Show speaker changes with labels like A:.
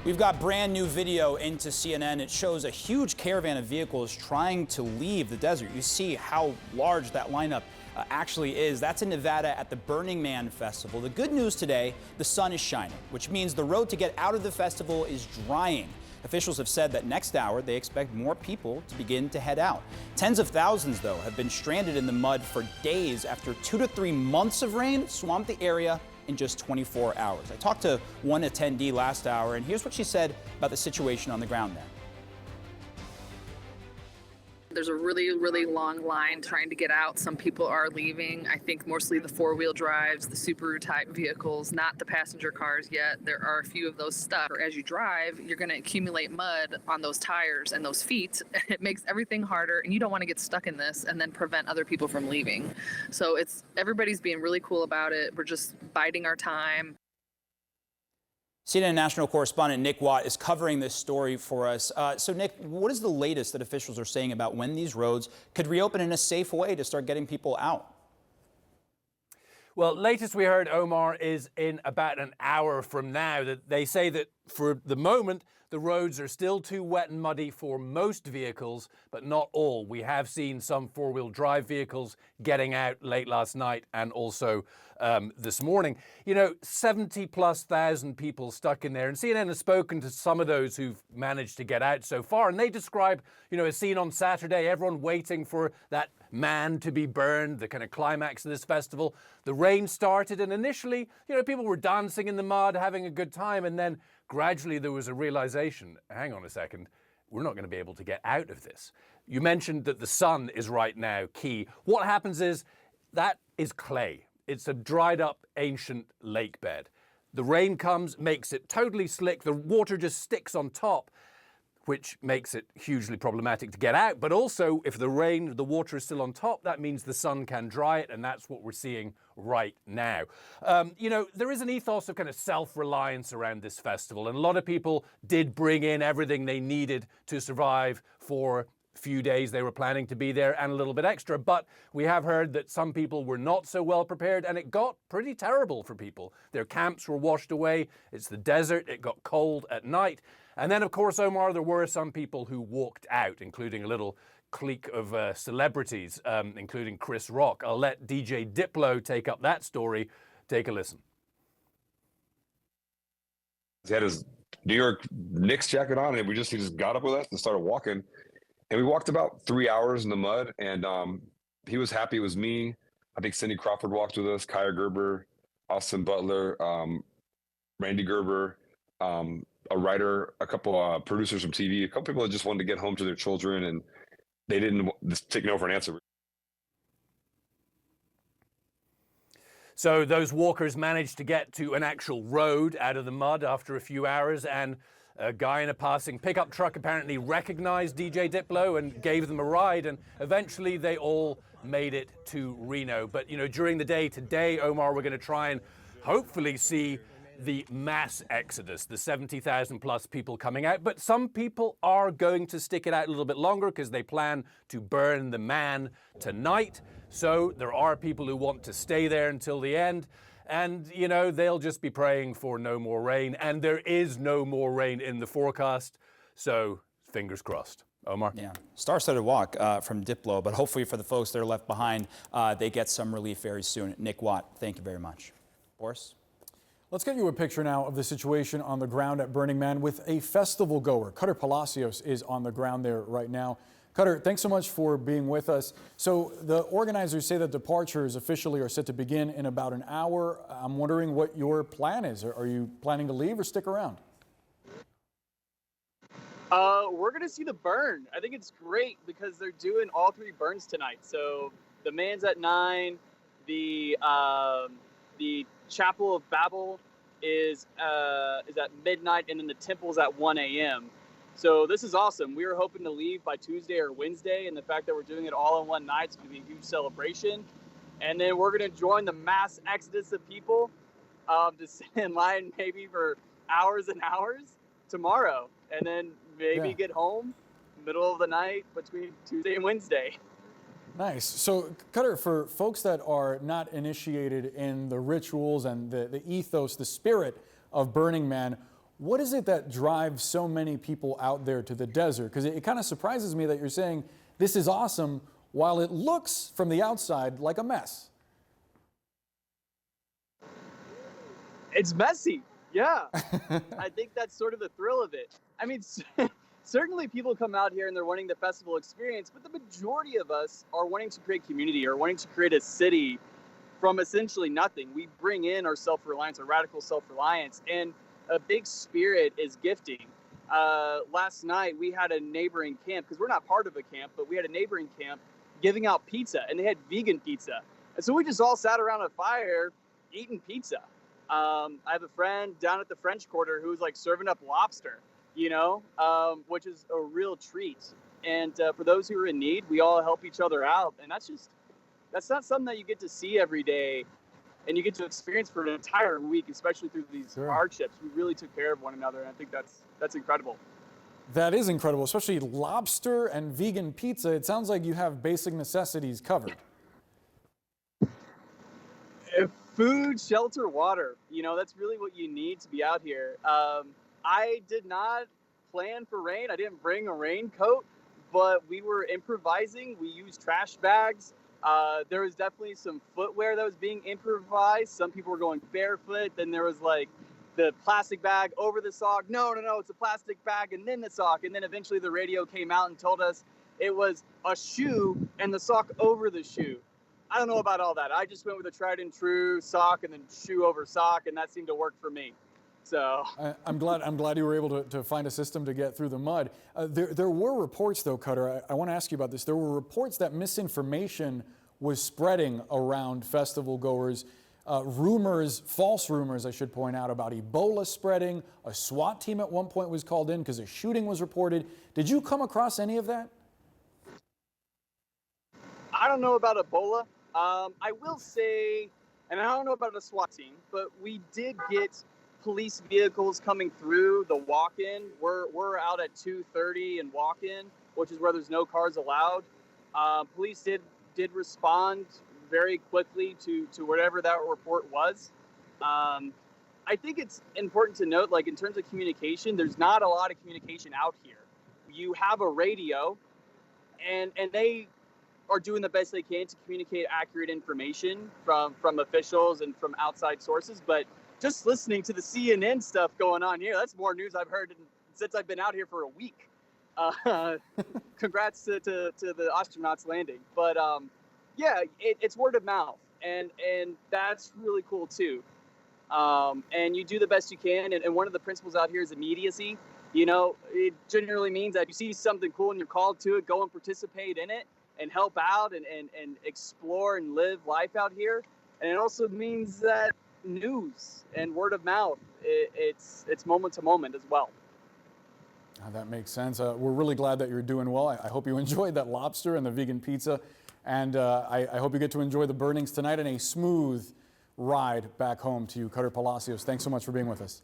A: We've got brand new video into CNN. It shows a huge caravan of vehicles trying to leave the desert. You see how large that lineup actually is. That's in Nevada at the Burning Man Festival. The good news today, the sun is shining, which means the road to get out of the festival is drying. Officials have said that next hour they expect more people to begin to head out. Tens of thousands, though, have been stranded in the mud for days after 2 to 3 months of rain swamped the area in just 24 hours. I talked to one attendee last hour, and here's what she said about the situation on the ground there.
B: There's a really long line trying to get out. Some people are leaving. I think mostly the four-wheel drives, the Subaru type vehicles, not the passenger cars yet. There are a few of those stuck. As you drive, you're going to accumulate mud on those tires and those feet. It makes everything harder, and you don't want to get stuck in this and then prevent other people from leaving. So everybody's being really cool about it. We're just biding our time.
A: CNN national correspondent Nick Watt is covering this story for us. So, Nick, what is the latest that officials are saying about when these roads could reopen in a safe way to start getting people out?
C: Well, latest we heard, Omar, is in about an hour from now. That they say that for the moment, the roads are still too wet and muddy for most vehicles, but not all. We have seen some four-wheel drive vehicles getting out late last night and also this morning. You know, 70,000+ people stuck in there. And CNN has spoken to some of those who've managed to get out so far. And they describe, you know, a scene on Saturday, everyone waiting for that man to be burned, the kind of climax of this festival. The rain started, and initially, you know, people were dancing in the mud, having a good time. And then gradually there was a realization, hang on a second, we're not going to be able to get out of this. You mentioned that the sun is right now key. What happens is that is clay. It's a dried up ancient lake bed. The rain comes, makes it totally slick. The water just sticks on top, which makes it hugely problematic to get out. But also, if the water is still on top, that means the sun can dry it, and that's what we're seeing right now. You know, there is an ethos of kind of self-reliance around this festival, and a lot of people did bring in everything they needed to survive for few days they were planning to be there and a little bit extra. But we have heard that some people were not so well prepared, and it got pretty terrible for people. Their camps were washed away. It's the desert. It got cold at night. And then, of course, Omar, there were some people who walked out, including a little clique of celebrities, including Chris Rock. I'll let DJ Diplo take up that story. Take a listen.
D: He had his New York Knicks jacket on, and he just got up with us and started walking. And we walked about 3 hours in the mud, and he was happy. It was me. I think Cindy Crawford walked with us, Kaya Gerber, Austin Butler, Randy Gerber, a writer, a couple producers from TV, a couple people that just wanted to get home to their children, and they didn't take no for an answer.
C: So those walkers managed to get to an actual road out of the mud after a few hours, and a guy in a passing pickup truck apparently recognized DJ Diplo and gave them a ride, and eventually they all made it to Reno. But, you know, during the day today, Omar, we're going to try and hopefully see the mass exodus, the 70,000+ people coming out. But some people are going to stick it out a little bit longer because they plan to burn the man tonight. So there are people who want to stay there until the end. And, you know, they'll just be praying for no more rain. And there is no more rain in the forecast. So fingers crossed. Omar?
A: Yeah, star-studded walk from Diplo, but hopefully for the folks that are left behind, they get some relief very soon. Nick Watt, thank you very much. Boris?
E: Let's get you a picture now of the situation on the ground at Burning Man with a festival goer. Cutter Palacios is on the ground there right now. Cutter, thanks so much for being with us. So the organizers say that departures officially are set to begin in about an hour. I'm wondering what your plan is. Are you planning to leave or stick around?
F: We're going to see the burn. I think it's great because they're doing all 3 burns tonight. So the man's at 9, the Chapel of Babel is at midnight, and then the temple's at 1 a.m. So this is awesome. We were hoping to leave by Tuesday or Wednesday, and the fact that we're doing it all in one night is going to be a huge celebration. And then we're going to join the mass exodus of people to sit in line maybe for hours and hours tomorrow, and then maybe get home middle of the night between Tuesday and Wednesday.
E: Nice. So, Cutter, for folks that are not initiated in the rituals and the ethos, the spirit of Burning Man, What is it that drives so many people out there to the desert? Because it kind of surprises me that you're saying this is awesome while it looks from the outside like a mess.
F: It's messy. Yeah. I think that's sort of the thrill of it. I mean, certainly people come out here and they're wanting the festival experience, but the majority of us are wanting to create community or wanting to create a city from essentially nothing. We bring in our self-reliance, our radical self-reliance, and a big spirit is gifting. Last night we had a neighboring camp, because we're not part of a camp, but we had a neighboring camp giving out pizza, and they had vegan pizza. And so we just all sat around a fire eating pizza. I have a friend down at the French Quarter who's like serving up lobster, which is a real treat. And for those who are in need, we all help each other out. And that's not something that you get to see every day and you get to experience for an entire week, especially through these hardships. We really took care of one another, and I think that's incredible.
E: That is incredible, especially lobster and vegan pizza. It sounds like you have basic necessities covered.
F: Food, shelter, water. That's really what you need to be out here. I did not plan for rain. I didn't bring a raincoat, but we were improvising. We used trash bags. There was definitely some footwear that was being improvised. Some people were going barefoot. Then there was like the plastic bag over the sock. No, it's a plastic bag and then the sock. And then eventually the radio came out and told us it was a shoe and the sock over the shoe. I don't know about all that. I just went with a tried and true sock and then shoe over sock, and that seemed to work for me. So
E: I'm glad you were able to find a system to get through the mud. There were reports, though, Cutter. I want to ask you about this. There were reports that misinformation was spreading around festival goers. False rumors, I should point out, about Ebola spreading. A SWAT team at one point was called in because a shooting was reported. Did you come across any of that?
F: I don't know about Ebola. I will say, and I don't know about a SWAT team, but we did get police vehicles coming through the walk-in. We're out at 2:30 and walk-in, which is where there's no cars allowed. Police did respond very quickly to whatever that report was. I think it's important to note, like in terms of communication, there's not a lot of communication out here. You have a radio, and they are doing the best they can to communicate accurate information from officials and from outside sources. But just listening to the CNN stuff going on here, that's more news I've heard since I've been out here for a week. Congrats to the astronauts landing. But it's word of mouth, and that's really cool too. And you do the best you can. And one of the principles out here is immediacy. It generally means that if you see something cool and you're called to it, go and participate in it and help out and explore and live life out here. And it also means that news and word of mouth, it's moment to moment as well.
E: That makes sense. We're really glad that you're doing well. I hope you enjoyed that lobster and the vegan pizza. And I hope you get to enjoy the burnings tonight and a smooth ride back home to you. Cutter Palacios, thanks so much for being with us.